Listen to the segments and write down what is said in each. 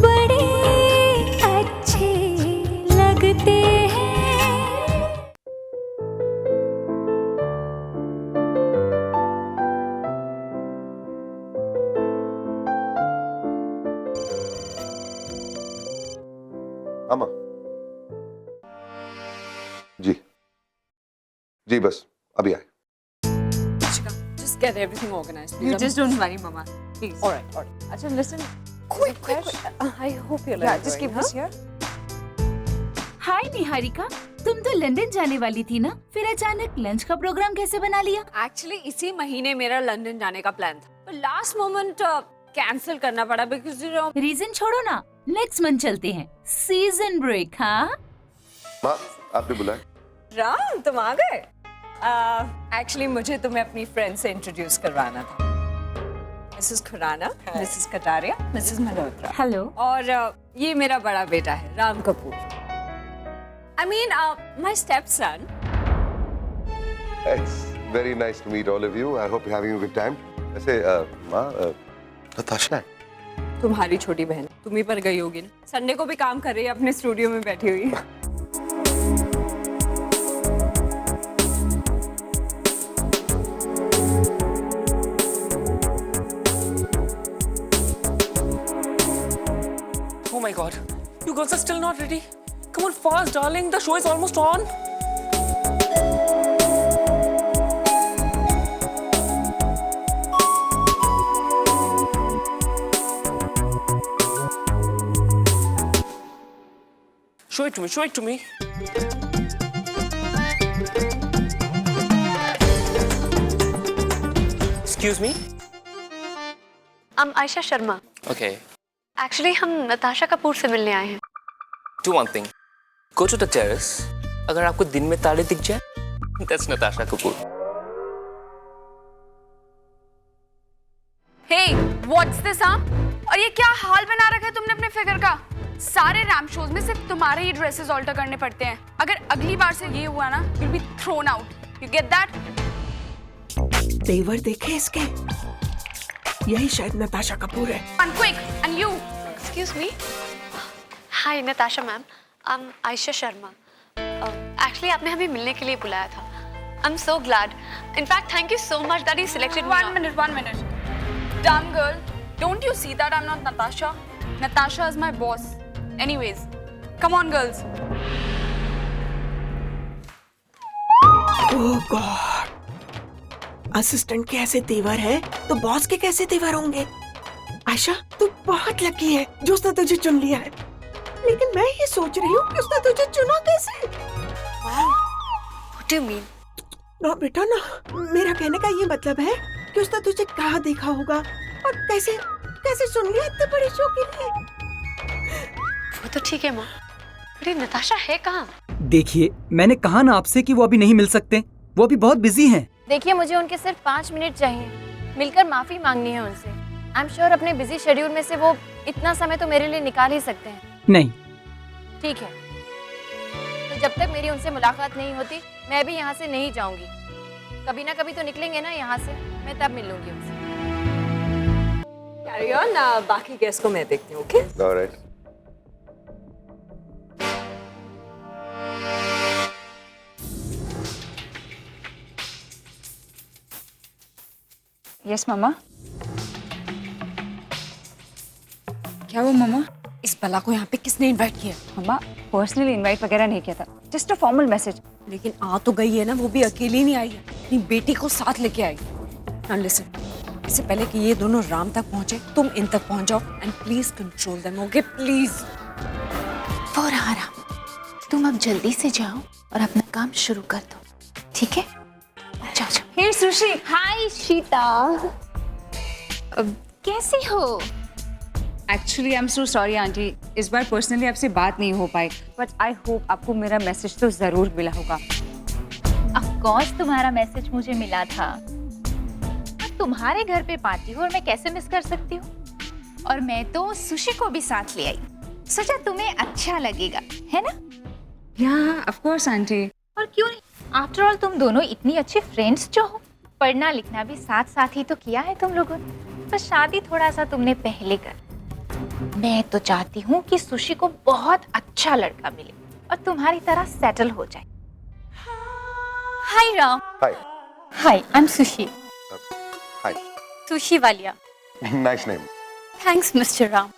बड़े अच्छे लगते हैं। अम्मा जी जी बस अभी आए। Just get everything organized, please. You just don't worry, Mama. Please. All right, all right. Acha, listen. Quick, quick, quick. I hope you're Yeah, just keep this here. हाय निहारिका, तुम तो लंदन जाने वाली थी ना, फिर अचानक लंच का प्रोग्राम कैसे बना लिया? Actually, इसी महीने मेरा लंदन जाने का प्लान था, पर लास्ट मोमेंट कैंसिल करना पड़ा because you know. रीजन छोड़ो ना, नेक्स्ट मंथ चलते हैं, सीजन ब्रेक। हाँ माँ आपने बुलाया? राम तुम आ गए? एक्चुअली मुझे तुम्हें अपनी फ्रेंड से इंट्रोड्यूस करवाना था। Mrs Khurana, Mrs Kataria, Mrs Malhotra. Hello. और ये मेरा बड़ा बेटा है Ram Kapoor. I mean, my stepson. It's very nice to meet all of you. I hope you're having a good time. वैसे माँ नताशा है? तुम्हारी छोटी बहन तुम ही पर गई होगी ना, संडे को भी काम कर रही है अपने स्टूडियो में बैठी हुई। Oh my god, you girls are still not ready. Come on fast, darling, the show is almost on. Show it to me, show it to me. Excuse me? I'm Aisha Sharma. Okay, actually हम नताशा कपूर से मिलने आए हैं। do one thing. Go to the terrace. अगर आपको दिन में तारे दिख जाए, that's Natasha Kapoor. Hey, what's this, हाँ? और ये क्या हाल बना रखा है तुमने अपने फिगर का? सारे रैम शोज में सिर्फ तुम्हारे ही ड्रेसेस ऑल्टर करने पड़ते हैं। अगर अगली बार से ये हुआ ना, you'll be thrown out. You get that? तेवर देखे इसके, यही शायद नताशा कपूर है। And quick, and you. Excuse me. Hi Natasha ma'am, I'm Ayesha Sharma. Actually आपने हमें मिलने के लिए बुलाया था। I'm so glad. In fact, thank you so much that you selected me. One minute. Dumb girl, don't you see that I'm not Natasha? Natasha is my boss. Anyways, come on, girls. Oh God, assistant के ऐसे तेवर है तो boss के कैसे तेवर होंगे? आयशा तू बहुत लकी है जो उसने तुझे चुन लिया है, लेकिन मैं ये सोच रही हूँ कि उसने तुझे चुना कैसे? What do you mean? ना बेटा ना, मेरा कहने का ये मतलब है कि उसने तुझे कहाँ देखा होगा और कैसे कैसे चुन लिया इतने बड़े शो के लिए। वो तो ठीक है माँ, पर ये नताशा है कहाँ? देखिए, मैंने कहा ना आपसे कि वो अभी नहीं मिल सकते, वो अभी बहुत बिजी हैं। देखिए मुझे उनके सिर्फ 5 मिनट चाहिए, मिलकर माफी मांगनी है उनसे। आई एम श्योर अपने बिजी शेड्यूल में से वो इतना समय तो मेरे लिए निकाल ही सकते हैं। नहीं। ठीक है, तो जब तक मेरी उनसे मुलाकात नहीं होती मैं भी यहाँ से नहीं जाऊंगी। कभी ना कभी तो निकलेंगे ना यहाँ से, मैं तब मिलूंगी उनसे। Carry on, बाकी गेस्ट को मैं देखती हूँ, okay? All right. Yes, Mama. क्या वो मम्मा? इस बला को यहाँ पे किसने इनवाइट किया? मम्मा पर्सनली इनवाइट वगैरह नहीं किया था, जस्ट अ फॉर्मल मैसेज। लेकिन आ तो गई है ना, वो भी अकेली नहीं आई है, अपनी बेटी को साथ लेके आई। Now listen, इससे पहले कि ये दोनों राम तक पहुंचे, तुम इन तक पहुंच जाओ and please control them, okay? Please. वो रहा राम, तुम अब जल्दी से जाओ और अपना काम शुरू कर दो, ठीक है? जाओ जाओ। हे सुशी। हाय शीता, कैसी हो? Actually I am so sorry aunty, इस बार पर्सनली आपसे बात नहीं हो पाई, बट आई होप आपको मेरा मैसेज तो जरूर मिला होगा। ऑफ कोर्स तुम्हारा मैसेज मुझे मिला था। तुम्हारे घर पे पार्टी हो और मैं कैसे मिस कर सकती हूँ? और मैं तो सुशी को भी साथ ले आई, सोचा तुम्हें अच्छा लगेगा, है ना? या ऑफ कोर्स आंटी। और क्यों नहीं, आफ्टर ऑल तुम दोनों इतनी अच्छी फ्रेंड्स जो हो। पढ़ना लिखना भी साथ साथ ही तो किया है तुम लोगों ने, बस शादी थोड़ा सा तुमने पहले कर। मैं तो चाहती हूँ कि सुशी को बहुत अच्छा लड़का मिले और तुम्हारी तरह सेटल हो जाए। Hi Ram. Hi. Hi, I am Sushi. Hi. Sushi Walia. Nice name. Thanks mister Ram,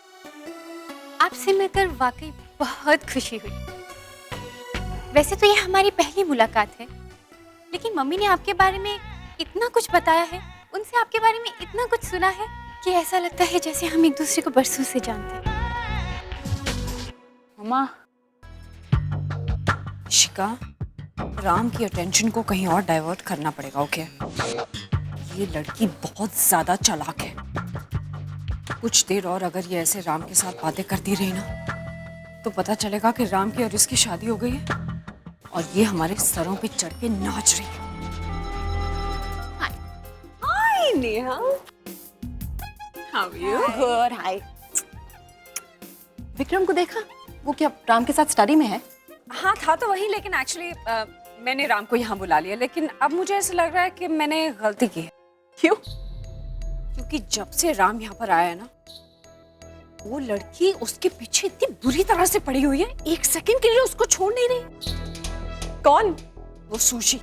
आपसे मिलकर वाकई बहुत खुशी हुई। वैसे तो ये हमारी पहली मुलाकात है, लेकिन मम्मी ने आपके बारे में इतना कुछ बताया है, उनसे आपके बारे में इतना कुछ सुना है कि ऐसा लगता है जैसे हम एक दूसरे को बरसों से जानते हैं। मम्मा, इशिका, राम की अटेंशन को कहीं और डाइवर्ट करना पड़ेगा, ओके? ये लड़की बहुत ज्यादा चालाक है। कुछ देर और अगर ये ऐसे राम के साथ बातें करती रही ना, तो पता चलेगा कि राम की और इसकी शादी हो गई है और ये हमारे सरों पे चढ़ के नाच रही है। Hi Neha, how are you? Good. Hi. Vikram को देखा? वो क्या राम के साथ स्टडी में है? हाँ था तो वही, लेकिन एक्चुअली मैंने राम को यहाँ बुला लिया, लेकिन अब मुझे ऐसा लग रहा है कि मैंने गलती की है। क्यों? क्योंकि जब से राम यहाँ पर आया है ना, वो लड़की उसके पीछे इतनी बुरी तरह से पड़ी हुई है, एक सेकंड के लिए उसको छोड़ नहीं रही। कौन? वो सुशी,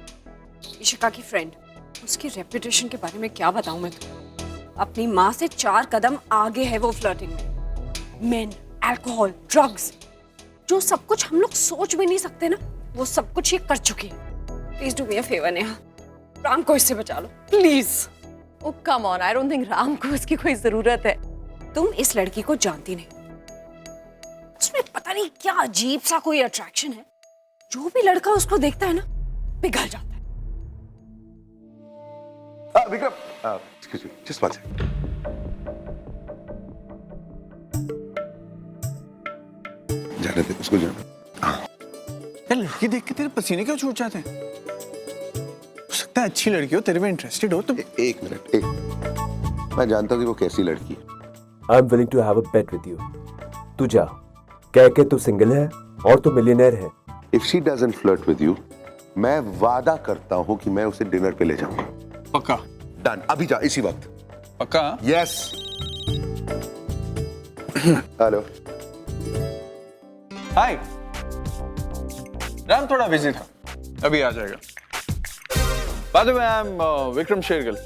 इशिका की फ्रेंड। उसकी रेपुटेशन के बारे में क्या बताऊं मैं तुम्हें? अपनी माँ से 4 कदम आगे है वो फ्लर्टिंग में। मेन, अल्कोहल, ड्रग्स, जो सब कुछ हम लोग सोच भी नहीं सकते ना, वो सब कुछ ये कर चुकी है। Please do me a favour Neha, Ram को इससे बचा लो please. Oh come on, I don't think Ram को इसकी कोई जरूरत है। तुम इस लड़की को जानती नहीं, उसमें पता नहीं क्या अजीब सा कोई अट्रैक्शन है। जो भी लड़का उसको देखता है ना, पिघल जाता है। Vikram, excuse me, just one second. जाने दे उसको, जाने। यार लड़की देख के तेरे पसीने क्यों छूट जाते हैं? हो सकता है अच्छी लड़की हो, तेरे में इंटरेस्टेड हो तो। एक मिनट, एक, मैं जानता हूँ कि वो कैसी लड़की है। I am willing to have a bet with you. तू जा, कह के तू सिंगल है और तू मिलियनेयर है। If she doesn't flirt with you, मैं वादा करता हूँ कि मैं उसे डिनर पे ले जाऊंगा। पक्का? डन, अभी जा, इसी वक्त। पक्का? यस। हेलो। हाय। राम थोड़ा बिजी था, अभी आ जाएगा। बाद में I am Vikram Shergill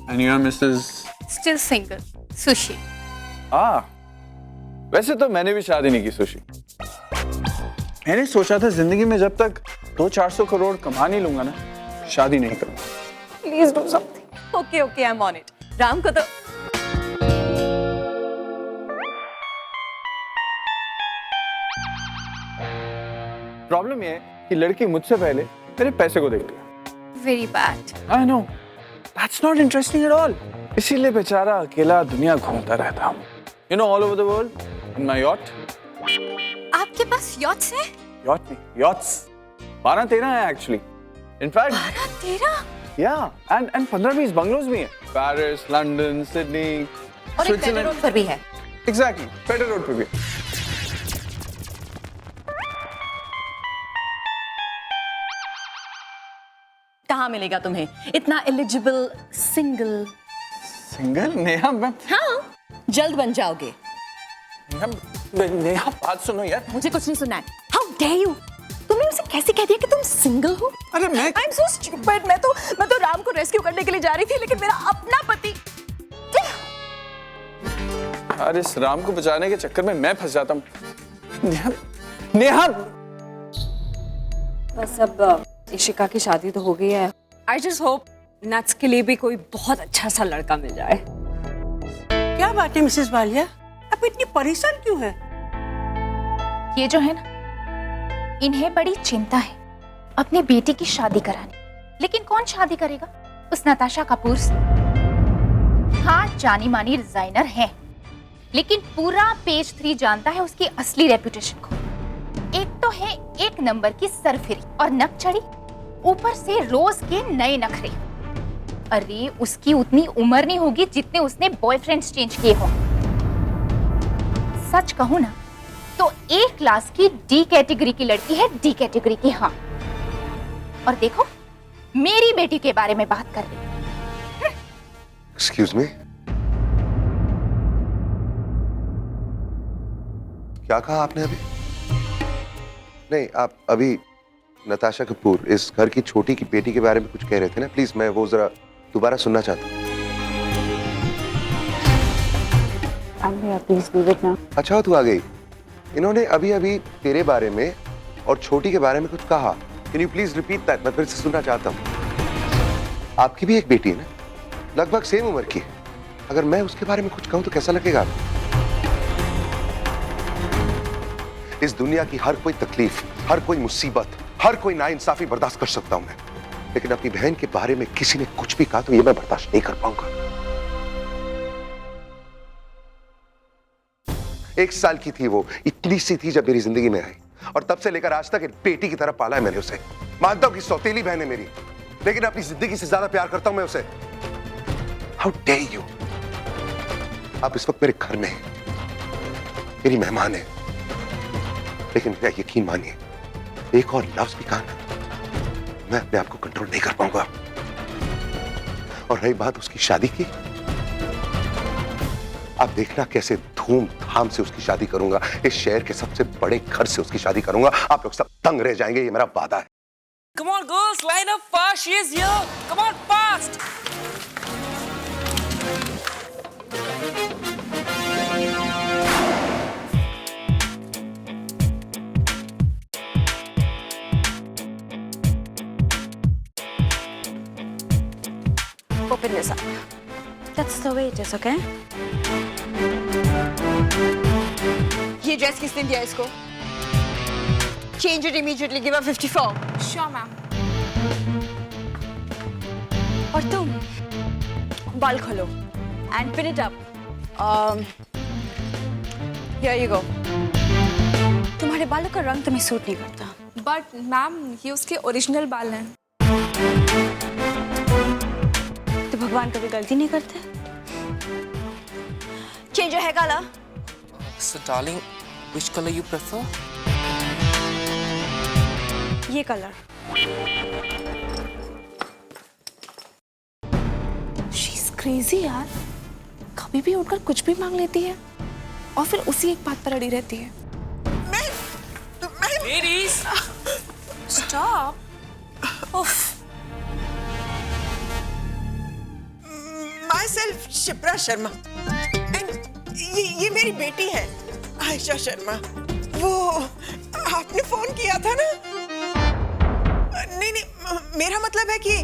and you are Mrs still single Sushi. वैसे तो मैंने भी शादी नहीं की सुशी। मैंने सोचा था जिंदगी में जब तक 200-400 करोड़ कमा नहीं लूंगा ना, शादी नहीं करूंगा। Please do something. Okay okay, I am on it. Ram को तो प्रॉब्लम ये है कि लड़की मुझसे पहले मेरे पैसे को देखती है। Very bad. I know, that's not interesting at all. इसीलिए बेचारा अकेला दुनिया घूमता रहता हूँ, you know, all over the world in my yacht. आपके पास यॉट्स है? यॉट नहीं, यॉट्स 12-13 है एक्चुअली। इनफैक्ट 12-13? या, एंड 15-20 बंगलोज भी हैं। पेरिस, लंदन, सिडनी, और एक पेडर रोड पर भी है। एग्जैक्टली, पेडर रोड पे भी। कहाँ मिलेगा तुम्हें इतना एलिजिबल सिंगल? सिंगल? नेहा, मैं हाँ, जल्द बन जाओगे। नेहा बात सुनो यार। मुझे कुछ नहीं सुनना है। How dare you? तुमने उसे कैसे कह दिया कि तुम सिंगल हो? अरे मैं आई एम सो स्टूपिड। मैं तो राम को रेस्क्यू करने के लिए जा रही थी, लेकिन मेरा अपना पति। अरे इस राम को बचाने के चक्कर में मैं फंस जाता हूँ। नेहा, नेहा। बस अब इशिका की शादी तो हो गई है। आई जस्ट होप नट्स के लिए भी कोई बहुत अच्छा सा लड़का मिल जाए। क्या बात है मिसेस वालिया, आप इतनी परेशान क्यों है? ये जो है ना, इन्हें बड़ी चिंता है अपनी बेटी की शादी कराने। लेकिन कौन शादी करेगा? उस नताशा कपूर से। हाँ, जानी मानी डिजाइनर है, लेकिन पूरा पेज 3 जानता है उसकी असली रेपुटेशन को। एक तो है 1 नंबर की सरफिरी और नक चढ़ी, ऊपर से रोज के नए नखरे। अरे उसकी उतनी उम्र नहीं होगी जितने उसने बॉयफ्रेंड्स चेंज किए हो। सच कहूं ना तो A क्लास की D कैटेगरी की लड़की है, D कैटेगरी की। हाँ, और देखो मेरी बेटी के बारे में बात कर रही। एक्सक्यूज मी, क्या कहा आपने अभी? नहीं, आप अभी नताशा कपूर इस घर की छोटी की बेटी के बारे में कुछ कह रहे थे ना? प्लीज मैं वो जरा दोबारा सुनना चाहता हूँ। Please leave it now. अच्छा तू आ गई। इन्होंने अभी अभी तेरे बारे में और छोटी के बारे में कुछ कहा। Can you please repeat that? मैं फिर से सुनना चाहता हूँ। आपकी भी एक बेटी है ना, लगभग सेम उम्र की। अगर मैं उसके बारे में कुछ कहूँ तो कैसा लगेगा आपको? इस दुनिया की हर कोई तकलीफ, हर कोई मुसीबत, हर कोई नाइंसाफी बर्दाश्त कर सकता हूं मैं, लेकिन अपनी बहन के बारे में किसी ने कुछ भी कहा तो ये मैं बर्दाश्त नहीं कर पाऊंगा। 1 साल की थी वो, इतनी सी थी जब मेरी जिंदगी में आई, और तब से लेकर आज तक एक बेटी की तरह पाला है मैंने उसे। मानता हूं कि सौतेली बहन है मेरी, लेकिन अपनी जिंदगी से ज्यादा प्यार करता हूं मैं उसे। How dare you! आप इस वक्त मेरे घर में हैं, मेरी मेहमान है, लेकिन मेरा यकीन मानिए, एक और लफ्ज भी कहा ना, मैं अपने आप को कंट्रोल नहीं कर पाऊंगा। और रही बात उसकी शादी की, आप देखना कैसे धूमधाम से उसकी शादी करूंगा। इस शहर के सबसे बड़े घर से उसकी शादी करूंगा। आप लोग सब तंग रह जाएंगे, ये मेरा वादा है। Come on, girls, line up fast. She is here. Come on, fast. Open this up. That's the way it is, okay? ये ड्रेस किसने दिया इसको? Change it immediately. Give her 54. Sure, ma'am. और तुम बाल खोलो and pin it up. Here you go. तुम्हारे बालों का रंग तुम्हें सूट नहीं करता। But मैम ये उसके ओरिजिनल बाल हैं। तो भगवान कभी गलती नहीं करते? Change your hair color. So, darling, which color you prefer? ये कलर। She's crazy यार। कभी भी उठकर कुछ भी मांग लेती है और फिर उसी एक बात पर अड़ी रहती है। Ladies, Stop. उफ। Myself शिप्रा शर्मा। ये मेरी बेटी है आयशा शर्मा। वो आपने फोन किया था ना? नहीं, मेरा मतलब है कि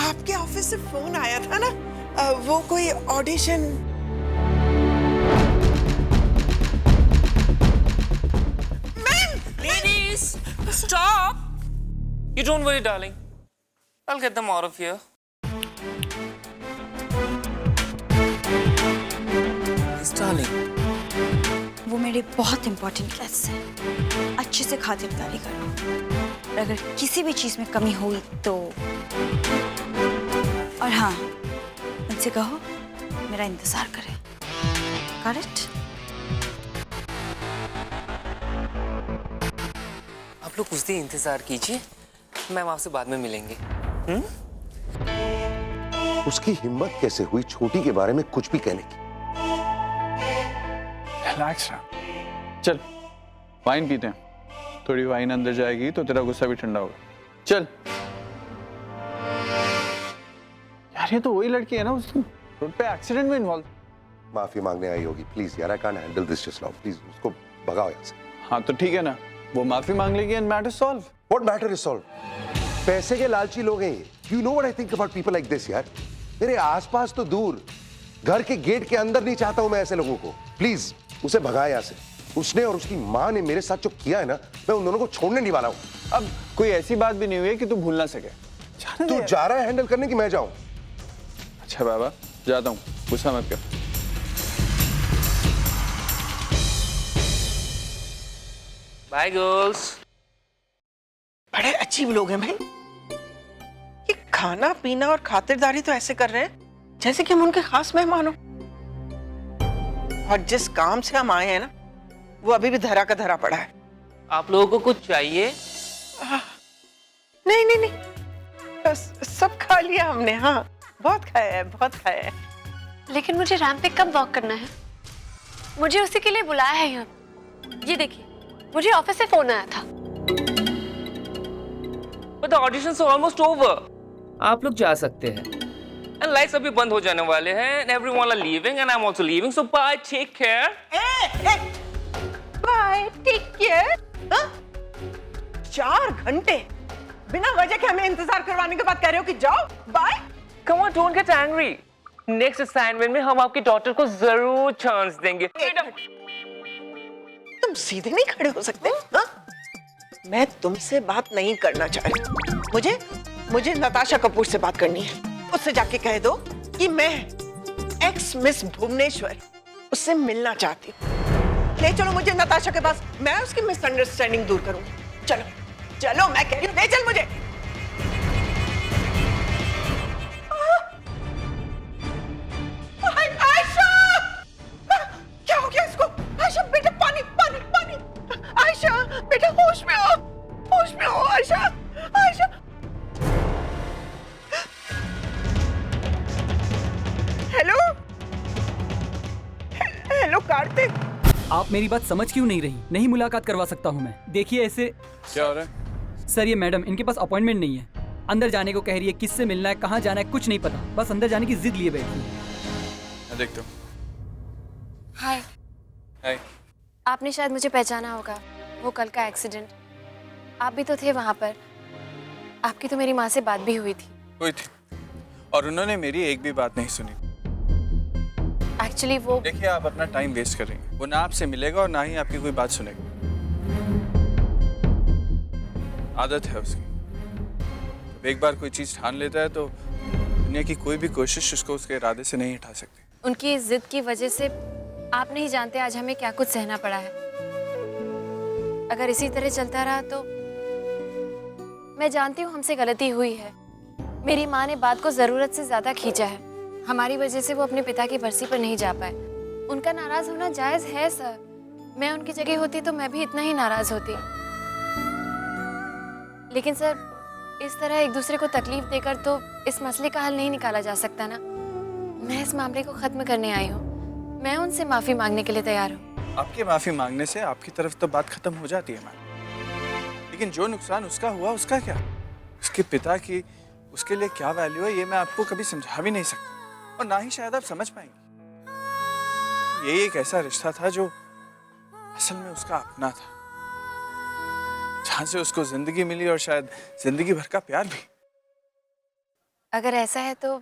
आपके ऑफिस से फोन आया था ना, वो कोई audition. ladies, stop. You don't worry, darling. I'll get them out of here. Yes, darling. वो मेरे बहुत इंपॉर्टेंट क्लास है, अच्छे से खातिरदारी करो। और अगर किसी भी चीज में कमी हुई तो, और हाँ, उनसे कहो मेरा इंतजार करें। Got it? आप लोग कुछ देर इंतजार कीजिए, मैम आपसे बाद में मिलेंगे। उसकी हिम्मत कैसे हुई छोटी के बारे में कुछ भी कहने की? रिलैक्स रहा। चल वाइन पीते हैं, थोड़ी वाइन अंदर जाएगी तो तेरा गुस्सा भी ठंडा होगा। चल यार, ये तो वही लड़की है ना उस रोड पे एक्सीडेंट में इन्वॉल्व। माफी मांगने आई होगी। प्लीज यार, I can't handle this just now. Please उसको भगाओ यहाँ से। हाँ तो ठीक है ना, वो माफी मांग लेगी and matter solve. What matter is solve? पैसे के लालची लोग हैं ये। You know what I think about people like this यार। मेरे आसपास तो दूर, घर के गेट के अंदर नहीं चाहता हूं मैं ऐसे लोगों को। प्लीज उसे भगाए यहाँ से। उसने और उसकी माँ ने मेरे साथ जो किया है ना, मैं उन दोनों को छोड़ने नहीं वाला हूँ। अब कोई ऐसी बात भी नहीं हुई है कि तू भूल ना सके। तू जा रहा है हैंडल करने की मैं जाऊं? अच्छा बाबा, जाता हूँ, गुस्सा मत कर। Bye girls. बड़े अजीब लोग हैं भाई। ये खाना पीना और खातिरदारी तो ऐसे कर रहे हैं जैसे कि हम उनके खास मेहमान हो। और जिस काम से हम आए हैं ना, वो अभी भी धरा का धरा पड़ा है। आप लोगों को कुछ चाहिए? नहीं नहीं नहीं, सब खा लिया हमने। हाँ, बहुत खाया है, बहुत खाया है। लेकिन मुझे रैंप पे कब वॉक करना है? मुझे उसी के लिए बुलाया है यहाँ। ये देखिए, मुझे ऑफिस से फोन आया था। But the auditions are almost over. आप लोग जा सकते हैं। And lights अभी बंद हो जाने वाले हैं। And everyone are leaving and I'm also leaving. So bye, take care. Bye, take care. 4 घंटे बिना वजह के हमें इंतजार करवाने के बाद कह रहे हो कि जाओ bye. Come on, don't get angry. Next assignment में हम आपकी डॉटर को जरूर चांस देंगे। तुम सीधे नहीं खड़े हो सकते? हाँ? मैं तुमसे बात नहीं करना चाह रही। मुझे नताशा कपूर से बात करनी है। उससे जाके कह दो कि मैं एक्स मिस भुवनेश्वर उससे मिलना चाहती हूँ। ले चलो मुझे नताशा के पास, मैं उसकी मिसअंडरस्टैंडिंग दूर करूंगी। चलो चलो, मैं कह रही हूँ, ले चल मुझे। आयशा, क्या हो गया इसको? आयशा बेटा, पानी पानी पानी। आयशा बेटा, होश में आओ, होश में आओ आयशा, आयशा। Hello hello Kartik. आप मेरी बात समझ क्यों नहीं रही? नहीं मुलाकात करवा सकता हूँ मैं। देखिए ऐसे। क्या हो रहा है? सर ये मैडम, इनके पास अपॉइंटमेंट नहीं है। अंदर जाने को कह रही है, किससे मिलना है, कहाँ जाना है, कुछ नहीं पता। बस अंदर जाने की जिद लिए बैठी है। मैं देखता हूँ। हाय। हाय। आपने शायद मुझे पहचाना होगा, वो कल का एक्सीडेंट। आप भी तो थे वहाँ पर। आपकी तो मेरी माँ से बात भी हुई थी। हुई थी, और उन्होंने मेरी एक भी बात नहीं सुनी। एक्चुअली वो, देखिए आप अपना टाइम वेस्ट कर रही हैं। वो ना आपसे मिलेगा और ना ही आपकी कोई बात सुनेगा। आदत है उसकी। जब एक बार कोई चीज ठान लेता है तो दुनिया की कोई भी कोशिश उसको उसके इरादे से नहीं हटा सकती। उनकी इस जिद की वजह से आप नहीं जानते आज हमें क्या कुछ सहना पड़ा है। अगर इसी तरह चलता रहा तो मैं जानती हूँ हमसे गलती हुई है। मेरी माँ ने बात को जरूरत से ज्यादा खींचा है। हमारी वजह से वो अपने पिता की बरसी पर नहीं जा पाए। उनका नाराज होना जायज है सर। मैं उनकी जगह होती तो मैं भी इतना ही नाराज होती। लेकिन सर, इस तरह एक दूसरे को तकलीफ देकर तो इस मसले का हल नहीं निकाला जा सकता ना। मैं इस मामले को खत्म करने आई हूँ। मैं उनसे माफी मांगने के लिए तैयार हूँ। आपकी माफी मांगने से आपकी तरफ तो बात खत्म हो जाती है मैम, लेकिन जो नुकसान उसका हुआ उसका क्या? उसके पिता की उसके लिए क्या वैल्यू है ये मैं आपको कभी समझा भी नहीं सकता, और ना ही शायद आप समझ पाएंगे। ये एक ऐसा रिश्ता था जो असल में उसका अपना था, जहां से उसको जिंदगी मिली और शायद जिंदगी भर का प्यार भी। अगर ऐसा है तो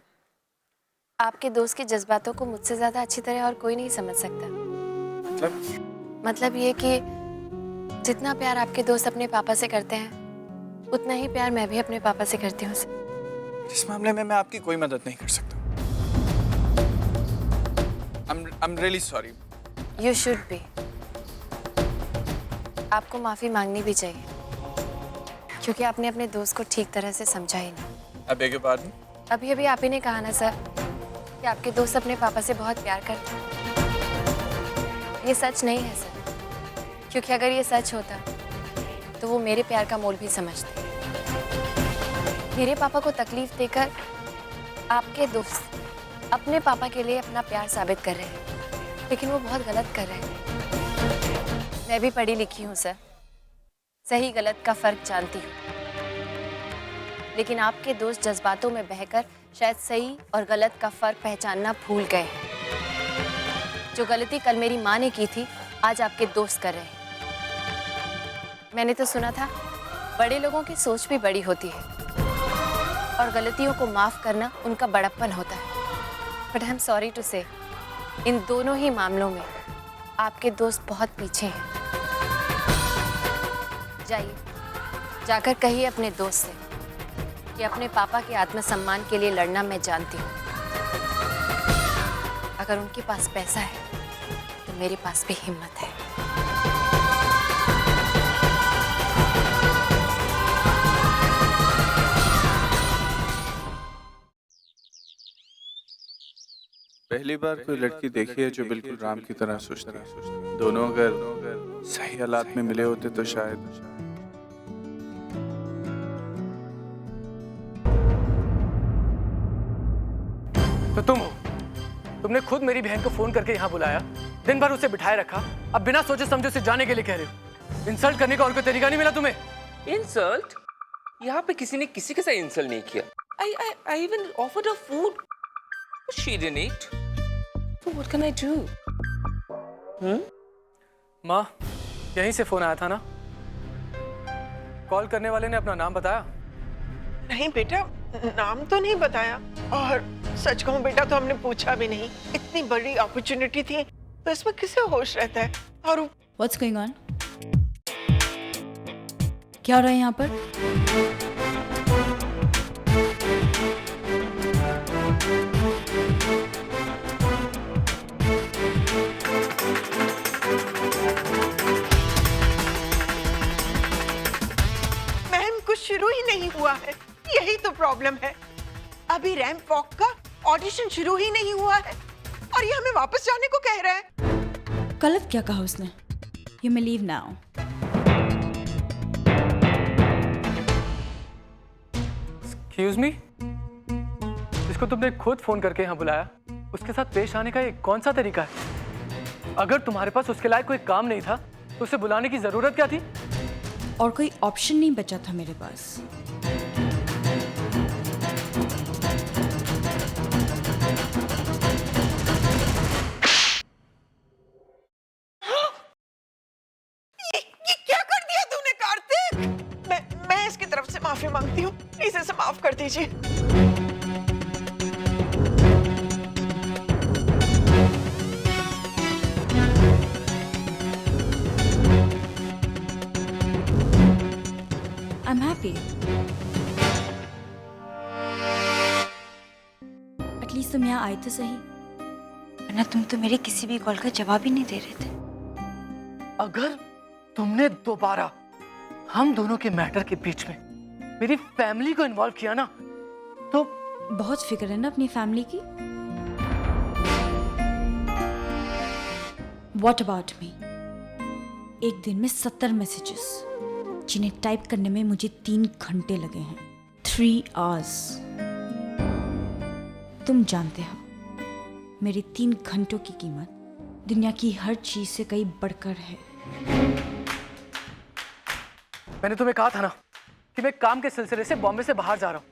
आपके दोस्त के जज्बातों को मुझसे ज्यादा अच्छी तरह और कोई नहीं समझ सकता। मतलब ये कि जितना प्यार आपके दोस्त अपने पापा से करते हैं, उतना ही प्यार मैं भी अपने पापा से करती हूँ। इस मामले में मैं आपकी कोई मदद नहीं कर सकता। I'm really sorry. You should be. आपको माफी मांगनी भी चाहिए, क्योंकि आपने अपने दोस्त को ठीक तरह से समझा ही नहीं। I beg your pardon? अभी अभी आप ही ने कहा ना सर कि आपके दोस्त अपने पापा से बहुत प्यार करते हैं। ये सच नहीं है सर, क्योंकि अगर ये सच होता तो वो मेरे प्यार का मोल भी समझते। मेरे पापा को तकलीफ देकर आपके दोस्त अपने पापा के लिए अपना प्यार साबित कर रहे हैं, लेकिन वो बहुत गलत कर रहे हैं। मैं भी पढ़ी लिखी हूँ सर, सही गलत का फर्क जानती हूँ, लेकिन आपके दोस्त जज्बातोमें बहकर शायद सही और गलत का फर्क पहचानना भूल गए हैं। जो गलती कल मेरी माँ ने की थी, आज आपके दोस्त कर रहे हैं। मैंने तो सुना था बड़े लोगों की सोच भी बड़ी होती है और गलतियों को माफ करना उनका बड़प्पन होता है। But I am sorry to say, इन दोनों ही मामलों में आपके दोस्त बहुत पीछे हैं। जाइए, जाकर कहिए अपने दोस्त से कि अपने पापा के आत्मसम्मान के लिए लड़ना मैं जानती हूँ। अगर उनके पास पैसा है तो मेरे पास भी हिम्मत है। पहली बार कोई लड़की देखी है जो बिल्कुल राम की तरह सोचती है। दोनों अगर सही हालात में मिले होते तो शायद। तो तुम हो? तुमने खुद मेरी बहन को फोन करके यहाँ बुलाया दिन भर उसे बिठाए रखा, अब बिना सोचे समझे उसे जाने के लिए कह रहे हो। इंसल्ट करने का और कोई तरीका नहीं मिला तुम्हें? इंसल्ट? यहाँ पे किसी ने किसी के साथ इंसल्ट नहीं किया। I even offered her food. She didn't eat. So what can I do? माँ, यहीं से फोन आया था ना? कॉल करने वाले ने अपना नाम बताया? नहीं बेटा, नाम तो नहीं बताया, और सच कहूं बेटा तो हमने पूछा भी नहीं। इतनी बड़ी अपॉर्चुनिटी थी तो इसमें किसे होश रहता है। और What's going on? क्या हो रहा है यहाँ पर? मैम, कुछ शुरू ही नहीं हुआ है, यही तो प्रॉब्लम है। अभी रैंप वॉक का ऑडिशन शुरू ही नहीं हुआ है और ये हमें वापस जाने को कह रहा है। गलत क्या कहा उसने? You may leave now. Excuse me? जिसको तुमने खुद फोन करके यहाँ बुलाया, उसके साथ पेश आने का ये कौन सा तरीका है? अगर तुम्हारे पास उसके लायक कोई काम नहीं था तो उसे बुलाने की जरूरत क्या थी? और कोई ऑप्शन नहीं बचा था मेरे पास। ये क्या कर दिया तूने कार्तिक? मैं इसकी तरफ से माफी मांगती हूँ, प्लीज इसे माफ कर दीजिए। I'm happy. एटलीस्ट तुम यहाँ आए थे सही, वरना तुम तो मेरे किसी भी कॉल का जवाब ही नहीं दे रहे थे। अगर तुमने दोबारा हम दोनों के मैटर के बीच में मेरी फैमिली को इन्वॉल्व किया ना तो बहुत फिक्र है ना अपनी फैमिली की। What about me? एक दिन में 70 मैसेजेस, जिन्हें टाइप करने में मुझे 3 घंटे लगे हैं। 3 hours। तुम जानते हो मेरी 3 घंटों की कीमत दुनिया की हर चीज से कहीं बढ़कर है। मैंने तुम्हें कहा था ना कि मैं काम के सिलसिले से बॉम्बे से बाहर जा रहा हूँ।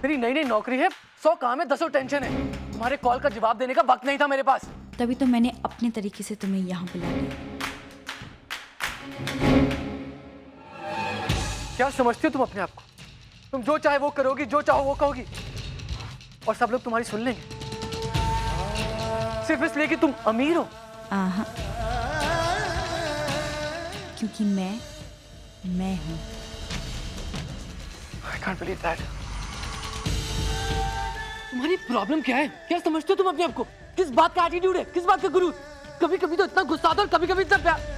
मेरी नई नई नौकरी है, 100 काम है, 10 टेंशन है। तुम्हारे कॉल का जवाब देने का वक्त नहीं था मेरे पास। तभी तो मैंने अपने तरीके से तुम्हें यहाँ बुला लिया। क्या समझती हो तुम अपने आप को? तुम जो चाहे वो करोगी, जो चाहो वो कहोगी, और सब लोग तुम्हारी सुन लेंगे सिर्फ इसलिए कि तुम अमीर हो। क्योंकि मैं हूँ। I can't believe that. तुम्हारी प्रॉब्लम क्या है? क्या समझते हो तुम अपने आप को? किस बात का एटीट्यूड है? किस बात का गुरूर? कभी कभी तो इतना गुस्सा आता और कभी कभी इतना प्यार।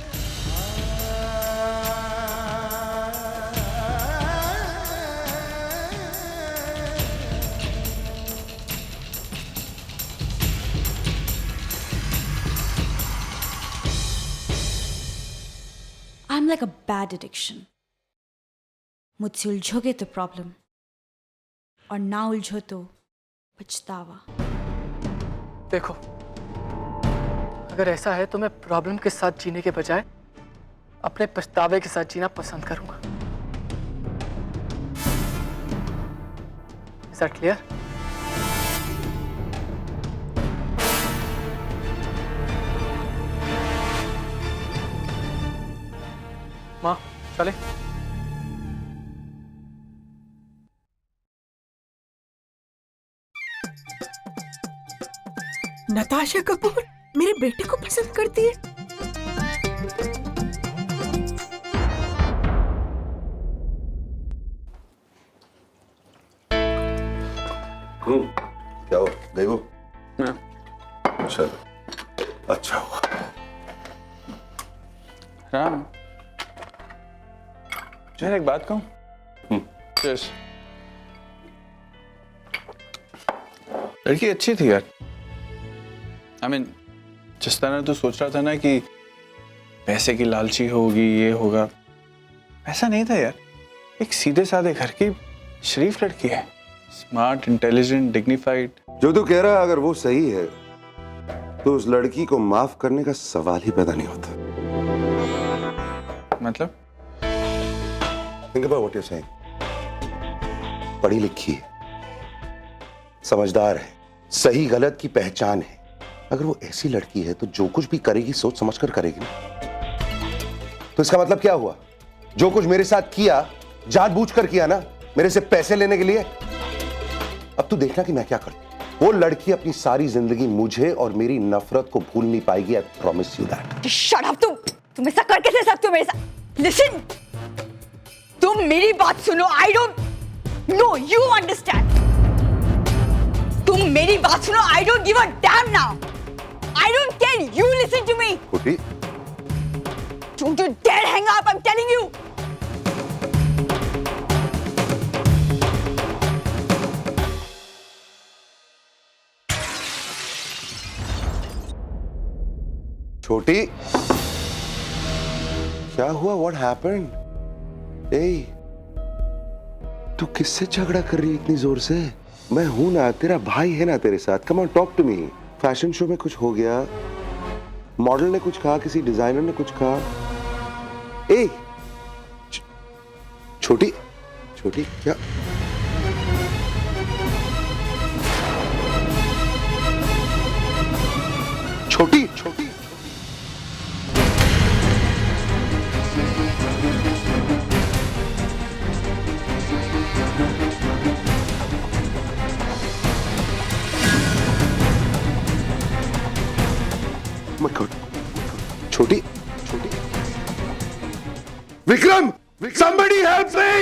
I'm like a bad addiction. मुझसे उलझोगे तो प्रॉब्लम, और ना उलझो तो पछतावा। देखो, अगर ऐसा है तो मैं प्रॉब्लम के साथ जीने के बजाय अपने पछतावे के साथ जीना पसंद करूंगा। Is that clear? माँ, चले। नताशा कपूर मेरे बेटे को पसंद करती है। क्या हुआ? गई वो? चलो, अच्छा हुआ। राम, यार एक बात कहूं? Cheers. लड़की अच्छी थी यार। I mean, जिस तरह तू सोच रहा था ना कि पैसे की लालची होगी, ये होगा, ऐसा नहीं था यार। एक सीधे साधे घर की शरीफ लड़की है, स्मार्ट, इंटेलिजेंट, डिग्निफाइड। जो तू कह रहा है अगर वो सही है तो उस लड़की को माफ करने का सवाल ही पैदा नहीं होता। मतलब? Think about what you're saying. पढ़ी लिखी है, समझदार है, सही गलत की पहचान है। अगर वो ऐसी लड़की है तो जो कुछ भी करेगी सोच समझकर करेगी ना। तो इसका मतलब क्या हुआ? जो कुछ मेरे साथ किया जानबूझकर किया ना, मेरे से पैसे लेने के लिए। अब तू देखना कि मैं क्या करता हूं। वो लड़की अपनी सारी जिंदगी मुझे और मेरी नफरत को भूल नहीं पाएगी। I promise you that. Shut up तुम ऐसा कर कैसे सकते हो मेरे साथ? लिसन, तुम मेरी बात सुनो। I don't know you understand. तुम मेरी बात सुनो। I don't give a damn now. I don't care. You listen to me. छोटी, don't you dare hang up. I am telling you. छोटी, क्या हुआ? What happened? Hey, तू किससे झगड़ा कर रही है इतनी जोर से? मैं हूं ना, तेरा भाई है ना तेरे साथ। Come on, talk to me. Fashion show में कुछ हो गया, मॉडल ने कुछ कहा, किसी डिजाइनर ने कुछ कहा। ए, छोटी, छोटी क्या? छोटी, छोटी, my God. छोटी, छोटी, विक्रम, somebody help me!